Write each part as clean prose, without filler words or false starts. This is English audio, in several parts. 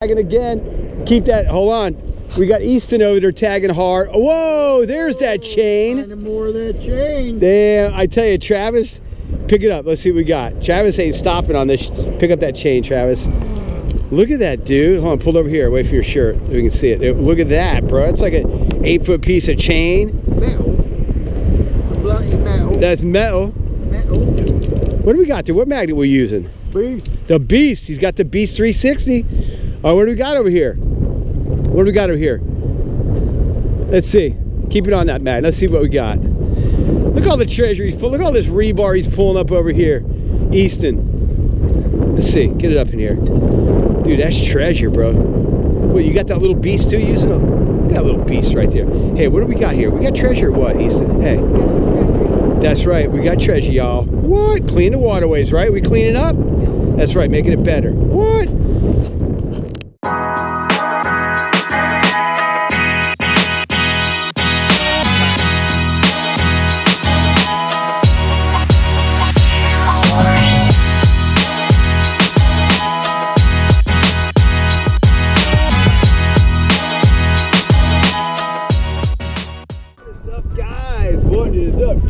Tagging again. Keep that. Hold on. We got Easton over there tagging hard. Whoa, there's that chain. More of that chain. Damn, I tell you, Travis, pick it up. Let's see what we got. Travis ain't stopping on this. Pick up that chain, Travis. Look at that, dude. Hold on, pull over here. Wait for your shirt. So we can see it. Look at that, bro. It's like an 8-foot piece of chain. Metal. Bloody metal. That's metal. Metal. What do we got there? What magnet we using? Beast. The Beast. He's got the Beast 360. Oh, what do we got over here? What do we got over here? Let's see. Keep it on that magnet. Let's see what we got. Look all the treasure he's pulling. Look all this rebar he's pulling up over here. Easton. Let's see. Get it up in here. Dude, that's treasure, bro. Well, you got that little beast too using it? Look at that little beast right there. Hey, what do we got here? We got treasure or what, Easton? Hey. That's right. We got treasure, y'all. What? Clean the waterways, right? We clean it up? That's right. Making it better. What?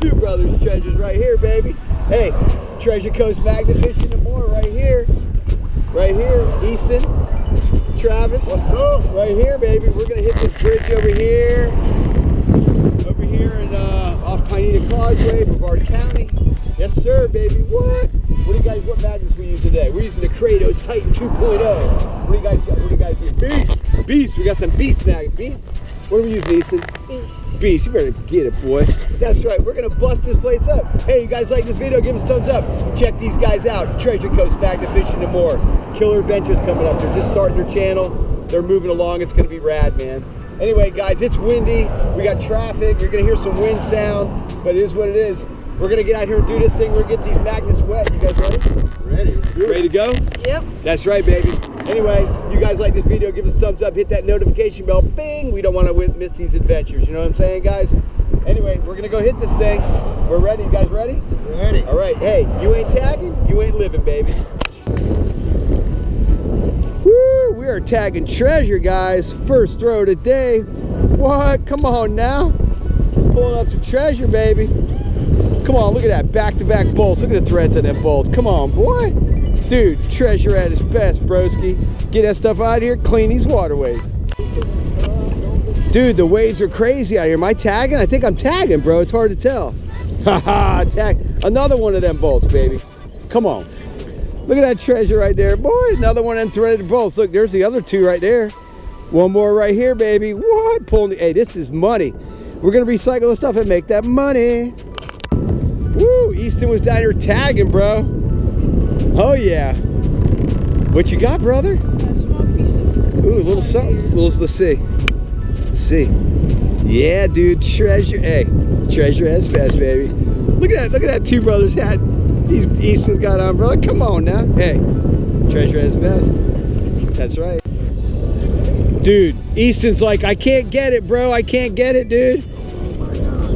Two brothers treasures right here, baby. Hey, Treasure Coast Magnet Fishing and more right here. Right here, Easton, Travis. What's up? Right here, baby. We're gonna hit this bridge over here. Over here in off Pineda Causeway, Brevard County. Yes, sir, baby. What? What magnets we use today? We're using the Kratos Titan 2.0. What do you guys got? What do you guys do? Beast. We got some Beast magnets. Beast. What are we using, Easton? Beast, you better get it, boy. That's right, we're gonna bust this place up. Hey, you guys like this video? Give us a thumbs up. Check these guys out. Treasure Coast Magnet Fishing and more. Killer Adventures coming up. They're just starting their channel. They're moving along. It's gonna be rad, man. Anyway, guys, it's windy. We got traffic. You're gonna hear some wind sound, but it is what it is. We're gonna get out here and do this thing. We're gonna get these magnets wet. You guys ready? Ready. Ready to go? Yep. That's right, baby. Anyway, you guys like this video, give us a thumbs up, hit that notification bell, bing! We don't want to miss these adventures, you know what I'm saying, guys? Anyway, we're gonna go hit this thing. We're ready. You guys ready? Ready. All right, hey, you ain't tagging, you ain't living, baby. Woo, we are tagging treasure, guys. First throw today. What? Come on now. Pulling up some treasure, baby. Come on, look at that, back-to-back bolts. Look at the threads on them bolts. Come on, boy. Dude, treasure at its best, broski. Get that stuff out of here, clean these waterways. Dude, the waves are crazy out here. Am I tagging? I think I'm tagging, bro. It's hard to tell. Haha, tag. Another one of them bolts, baby. Come on. Look at that treasure right there. Boy, another one of them threaded bolts. Look, there's the other two right there. One more right here, baby. What? Pulling the, hey, this is money. We're going to recycle the stuff and make that money. Woo, Easton was down here tagging, bro. Oh, yeah. What you got, brother? A small piece of... Ooh, a little something. Let's see. Let's see. Yeah, dude, treasure. Hey, treasure has fast, baby. Look at that. Look at that two brothers hat. Easton's got on, brother. Come on now. Hey, treasure has fast. That's right. Dude, Easton's like, I can't get it, bro. I can't get it, dude.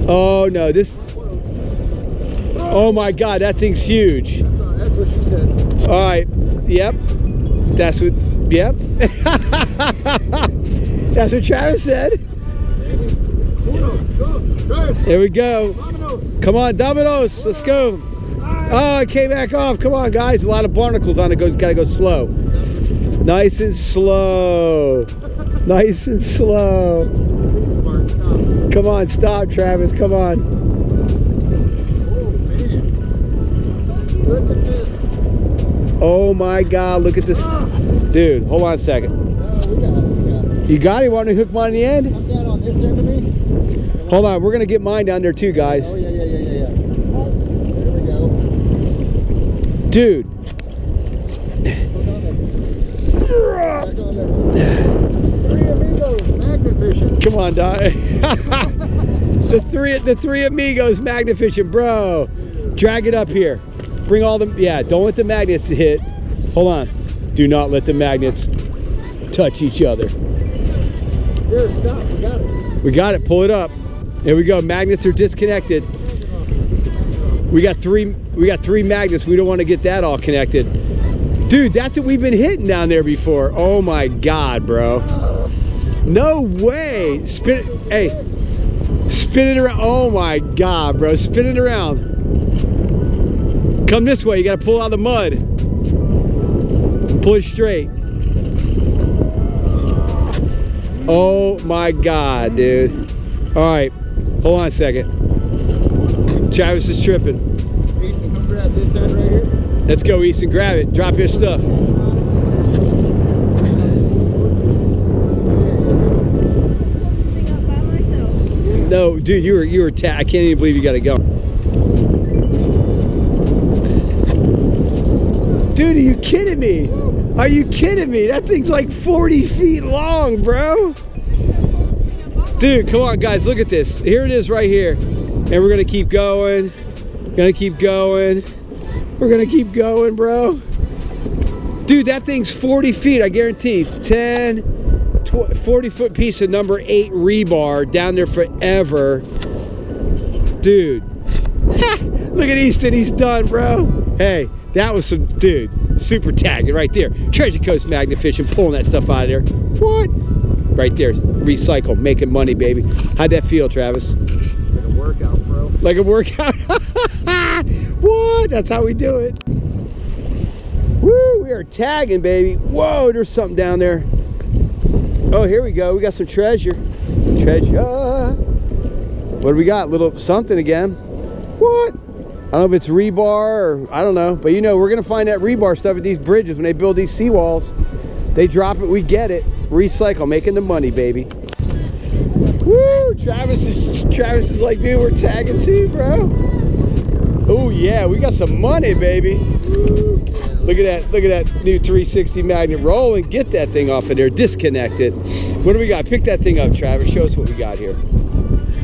Oh, no, this... Oh my God, that thing's huge. That's what she said. All right, yep. That's what, yep. That's what Travis said. Here we go. Come on, Dominoes, let's go. Oh, it came back off. Come on, guys. A lot of barnacles on it. Gotta go slow. Nice and slow. Nice and slow. Come on, stop, Travis. Come on. Oh my God, look at this. Dude, hold on a second. We got it. You got it? Want to hook mine on the end? I'm down on this end of me. Hold on, we're gonna get mine down there too, guys. Oh, yeah. There we go. Dude. Back on there. Three amigos, magnet fishing. Come on, Doc. the three amigos magnet fishing, bro. Drag it up here. Bring all them, yeah, don't let the magnets hit. Hold on. Do not let the magnets touch each other. Here, stop, we got it. We got it, pull it up. There we go, magnets are disconnected. We got three magnets. We don't want to get that all connected. Dude, that's what we've been hitting down there before. Oh my God, bro. No way. Spin it. Hey, spin it around. Oh my God, bro. Spin it around. Come this way. You got to pull out the mud. Pull it straight. Oh my God, dude. All right. Hold on a second. Travis is tripping. Ethan, come grab this end right here. Let's go, Easton. Grab it. Drop your stuff. No, dude, you were I can't even believe you got it going. Dude, are you kidding me? Are you kidding me? That thing's like 40 feet long, bro. Dude, come on, guys, look at this. Here it is right here. And we're gonna keep going. Gonna keep going. We're gonna keep going, bro. Dude, that thing's 40 feet, I guarantee. 40-foot piece of number 8 rebar down there forever. Dude. Look at Easton, he's done, bro. Hey, that was some, dude, super tagging right there. Treasure Coast Magnet Fishing, pulling that stuff out of there. What? Right there, recycle, making money, baby. How'd that feel, Travis? Like a workout, bro. Like a workout? What? That's how we do it. Woo, we are tagging, baby. Whoa, there's something down there. Oh, here we go. We got some treasure. Treasure. What do we got? Little something again. What? I don't know if it's rebar or I don't know. But you know, we're going to find that rebar stuff at these bridges when they build these seawalls. They drop it, we get it. Recycle, making the money, baby. Woo! Travis is like, dude, we're tagging too, bro. Oh yeah, we got some money, baby. Look at that, look at that new 360 magnet. Roll and get that thing off of there, disconnect it. What do we got? Pick that thing up, Travis. Show us what we got here.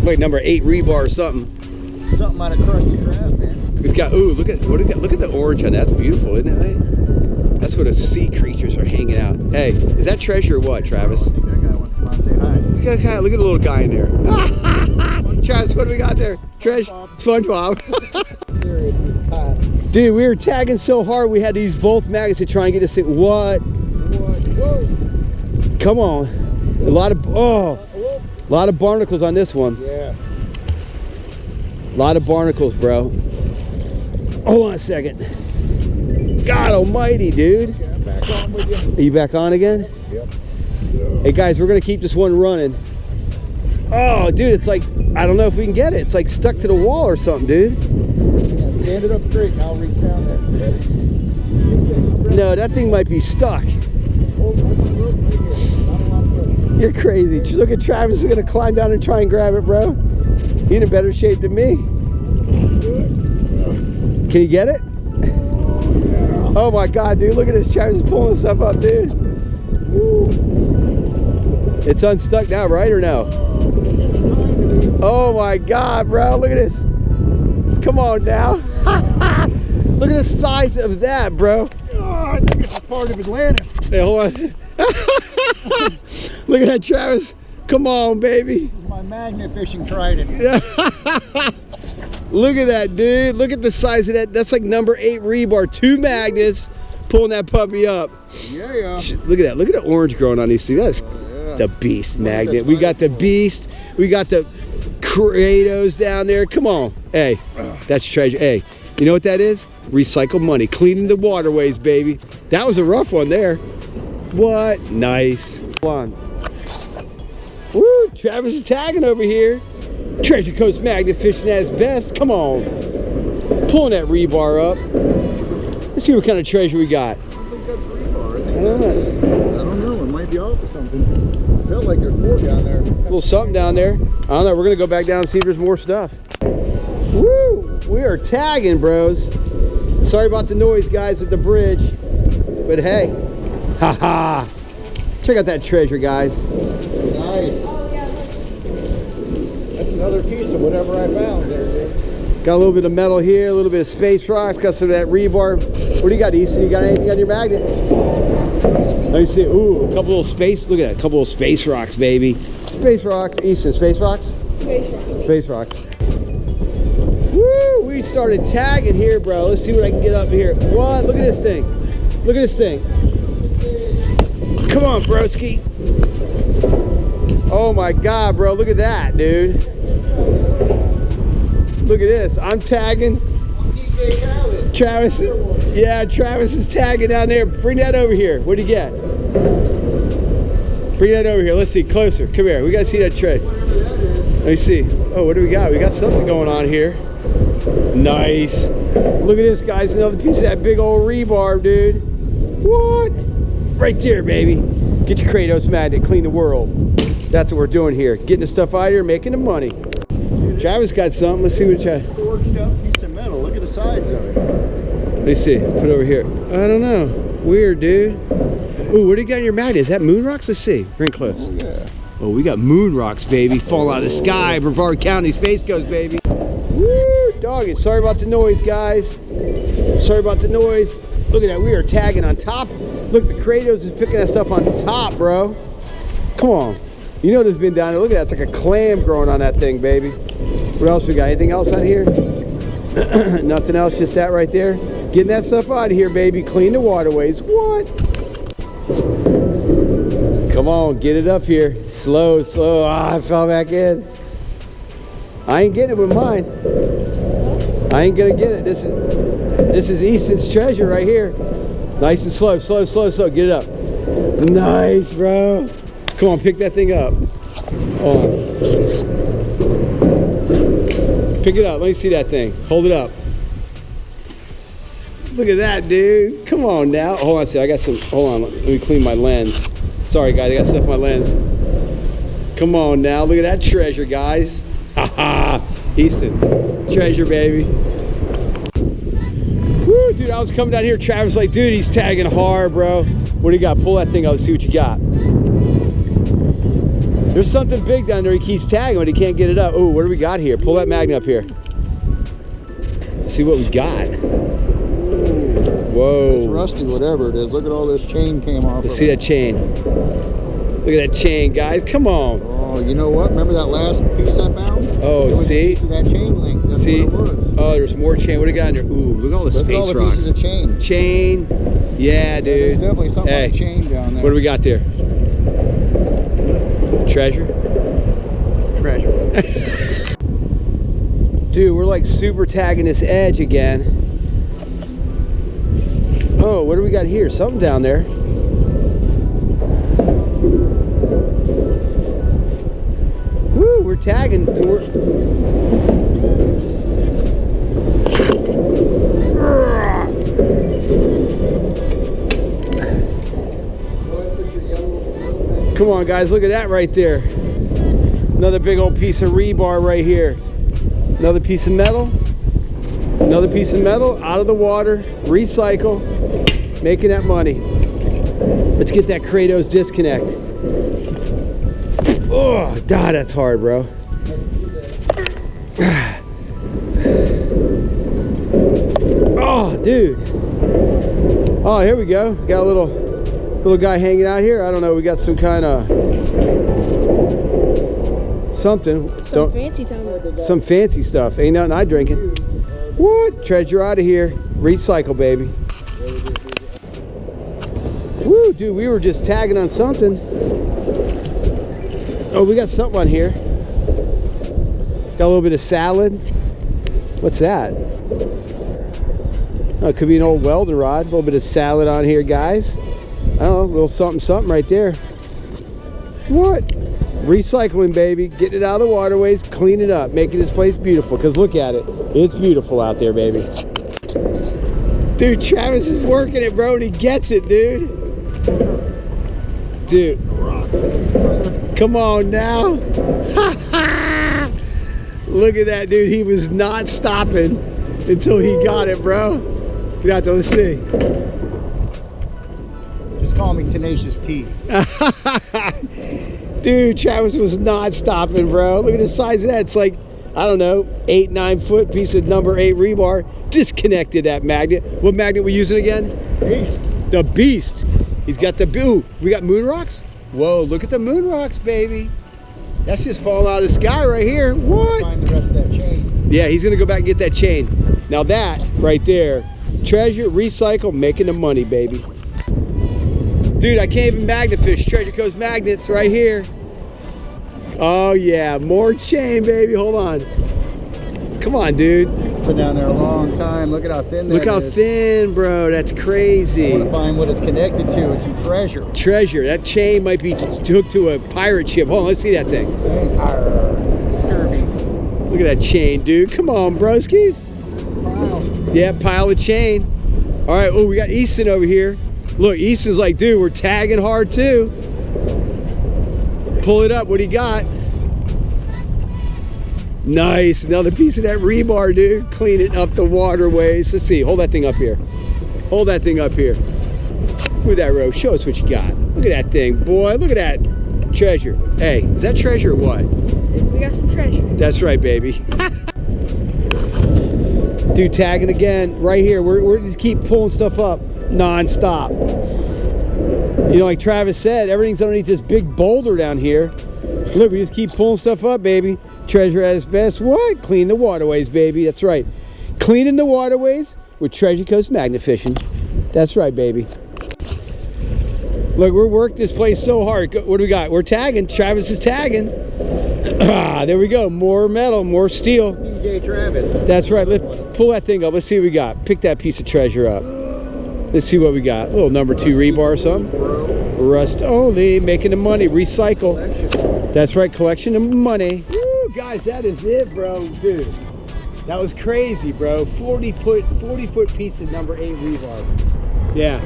Like number 8 rebar or something. Something out of crusty crab, man. We've got, ooh, look at what do we got? Look at the orange on that. That's beautiful, isn't it, man? That's what the sea creatures are hanging out. Hey, is that treasure or what, Travis? I think that guy wants to come out and say hi. Look at the little guy in there. Travis, what do we got there? Treasure? SpongeBob. Serious, this pot. Dude, we were tagging so hard we had to use both magnets to try and get this thing. What? Whoa. Come on. A lot of barnacles on this one. Yeah. A lot of barnacles, bro. Hold on a second. God almighty, dude. Okay, I'm back on with you. Are you back on again? Yep. Hey guys, we're gonna keep this one running. Oh, dude, it's like, I don't know if we can get it. It's like stuck to the wall or something, dude. Yeah, stand it up straight and I'll reach down there. No, that thing might be stuck. Hold on, right here. Not a lot of pressure. You're crazy. Look at Travis is gonna climb down and try and grab it, bro. He's in better shape than me. Can you get it? Oh my God, dude, look at this. Travis is pulling stuff up, dude. Woo. It's unstuck now, right, or no? Oh my God, bro, look at this. Come on now. Look at the size of that, bro. Oh, I think it's a part of Atlantis. Hey, hold on. Look at that, Travis. Come on, baby. This is my magnet fishing trident. Look at that, dude. Look at the size of that. That's like number 8 rebar. 2 magnets pulling that puppy up. Yeah. Look at that. Look at the orange growing on these things. That's the beast magnet. We got the beast. We got the Kratos down there. Come on. Hey, that's treasure. Hey, you know what that is? Recycle money. Cleaning the waterways, baby. That was a rough one there. What? Nice. Come on. Woo, Travis is tagging over here. Treasure Coast Magnet fishing at his best. Come on. Pulling that rebar up. Let's see what kind of treasure we got. I don't think that's rebar. I don't know. It might be off or something. Felt like there's more down there. A little something down there. I don't know. We're going to go back down and see if there's more stuff. Woo! We are tagging, bros. Sorry about the noise, guys, with the bridge. But hey. Haha. Check out that treasure, guys. Nice. That's another piece of whatever I found there, dude. Got a little bit of metal here, a little bit of space rocks, got some of that rebar. What do you got, Easton? You got anything on your magnet? Let me see. Ooh, a couple little space. Look at that. A couple little space rocks, baby. Space rocks. Easton, space rocks? Space rocks. Space rocks. Woo! We started tagging here, bro. Let's see what I can get up here. What? Look at this thing. Look at this thing. Come on, broski. Oh my God, bro. Look at that, dude. Look at this. I'm tagging. Travis. Yeah, Travis is tagging down there. Bring that over here. What'd you get? Bring that over here. Let's see. Closer. Come here. We got to see that tread. Let me see. Oh, what do we got? We got something going on here. Nice. Look at this, guys. Another piece of that big old rebar, dude. What? Right there, baby. Get your Kratos Magnet. Clean the world. That's what we're doing here. Getting the stuff out of here, making the money. Travis got something. Let's see what Travis. Forged up piece of metal. Look at the sides of it. Let me see. Put it over here. I don't know. Weird, dude. Ooh, what do you got in your magnet? Is that moon rocks? Let's see. Bring it close. Oh, yeah. Oh, we got moon rocks, baby. Fall out of the sky. Brevard County's face goes, baby. Woo, doggy. Sorry about the noise, guys. Sorry about the noise. Look at that. We are tagging on top. Look, the Kratos is picking that stuff on top, bro. Come on. You know there's been down there. Look at that. It's like a clam growing on that thing, baby. What else we got? Anything else out here? Nothing else. Just that right there. Getting that stuff out of here, baby. Clean the waterways. What? Come on. Get it up here. Slow, slow. Ah, I fell back in. I ain't getting it with mine. I ain't gonna get it. This is Easton's treasure right here. Nice and slow, slow, slow, slow. Get it up. Nice, bro. Come on, pick that thing up. Oh. Pick it up. Let me see that thing. Hold it up. Look at that, dude. Come on now. Hold on a second. I got some. Hold on. Let me clean my lens. Sorry, guys. I got stuff in my lens. Come on now. Look at that treasure, guys. Haha. Easton. Treasure, baby. Woo, dude. I was coming down here. Travis like, dude, he's tagging hard, bro. What do you got? Pull that thing up. See what you got. There's something big down there. He keeps tagging, but he can't get it up. Oh, what do we got here? Pull that magnet up here. Let's see what we got. Whoa. It's rusty, whatever it is. Look at all this chain came off. Let's see that chain. Look at that chain, guys. Come on. Oh, you know what? Remember that last piece I found? Oh, it was see? A piece of that chain link. That's see? what it was. Oh, there's more chain. What do you got in there? Ooh, look at all the Look space at all the rocks. pieces of chain. Chain. Yeah, dude. There's definitely something on the chain down there. What do we got there? Treasure? Treasure. Dude, we're like super tagging this edge again. Oh, what do we got here? Something down there. Woo, we're tagging. Come on, guys, look at that right there. Another big old piece of rebar right here. Another piece of metal. Another piece of metal out of the water. Recycle. Making that money. Let's get that Kratos disconnect. Oh, God, that's hard, bro. Oh, dude. Oh, here we go. Got a little guy hanging out here. I don't know. We got some kind of something. Some fancy time. Some fancy stuff. Ain't nothing I drinking. What? Treasure out of here. Recycle, baby. Woo, dude, we were just tagging on something. Oh, we got something on here. Got a little bit of salad. What's that? Oh, it could be an old welding rod. A little bit of salad on here, guys. I don't know, a little something, something right there. What? Recycling, baby. Getting it out of the waterways, clean it up, making this place beautiful. Because look at it. It's beautiful out there, baby. Dude, Travis is working it, bro, and he gets it, dude. Dude. Come on now. Look at that, dude. He was not stopping until he got it, bro. Get out there, let's see. Just call me Tenacious T. Dude, Travis was not stopping, bro. Look at the size of that. It's like, I don't know, 8-9 foot piece of number 8 rebar. Disconnected that magnet. What magnet we using again? Beast. The Beast. He's got the, ooh, we got moon rocks? Whoa, look at the moon rocks, baby. That's just falling out of the sky right here. What? Find the rest of that chain. Yeah, he's gonna go back and get that chain. Now that right there, treasure, recycle, making the money, baby. Dude, I can't even magnet fish. Treasure Coast Magnets right here. Oh yeah, more chain, baby. Hold on. Come on, dude. It's been down there a long time. Look at how thin that is. Look how thin, bro. That's crazy. I want to find what it's connected to. It's some treasure. Treasure. That chain might be hooked to a pirate ship. Hold on, let's see that thing. Scurvy. Look at that chain, dude. Come on, broskies. Wow. Yeah, pile of chain. All right, oh, we got Easton over here. Look, Easton's like, dude, we're tagging hard too. Pull it up, what do you got? Nice, another piece of that rebar, dude. Cleaning up the waterways. Let's see, hold that thing up here. Hold that thing up here. Look at that row, show us what you got. Look at that thing, boy, look at that treasure. Hey, is that treasure or what? We got some treasure. That's right, baby. Dude, tagging again, right here. We're just keep pulling stuff up non-stop. You know, like Travis said, everything's underneath this big boulder down here. Look, we just keep pulling stuff up, baby. Treasure at its best. What? Clean the waterways, baby. That's right. Cleaning the waterways with Treasure Coast Magnet Fishing. That's right, baby. Look, we're working this place so hard. What do we got? We're tagging. Travis is tagging. Ah, there we go. More metal, more steel. DJ Travis. That's right. Let's pull that thing up. Let's see what we got. Pick that piece of treasure up. Let's see what we got. A little number 2 rebar or something. Rust only, making the money. Recycle. That's right, collection of money. Woo, guys, that is it, bro. Dude, that was crazy, bro. 40 foot piece of number 8 rebar. Yeah.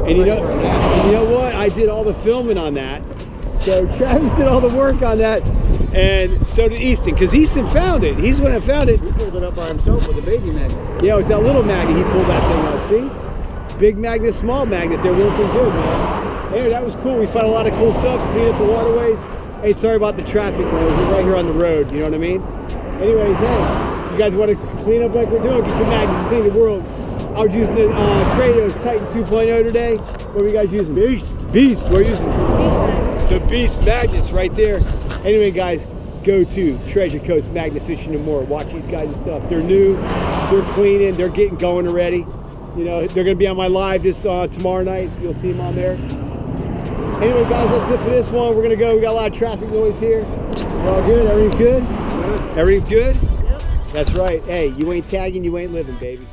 And you know what? I did all the filming on that. So Travis did all the work on that. And so did Easton, because Easton found it. He's the one that found it. He pulled it up by himself with a baby magnet. Yeah, with that little magnet, he pulled that thing up. See? Big magnet, small magnet, they're working good, man. Hey, that was cool. We found a lot of cool stuff, clean up the waterways. Hey, sorry about the traffic, man. We're right here on the road, you know what I mean? Anyways, hey, you guys want to clean up like we're doing, get your magnets, clean the world. I was using the Kratos Titan 2.0 today. What are you guys using? Beast. We're using the Beast magnets right there. Anyway, guys, go to Treasure Coast Magnet Fishing and More. Watch these guys and stuff. They're new, they're cleaning, they're getting going already. You know, they're going to be on my live this tomorrow night, so you'll see them on there. Anyway, guys, that's it for this one. We're going to go. We got a lot of traffic noise here. We're all good? Everything's good? Everything's good? Yep. That's right. Hey, you ain't tagging, you ain't living, baby.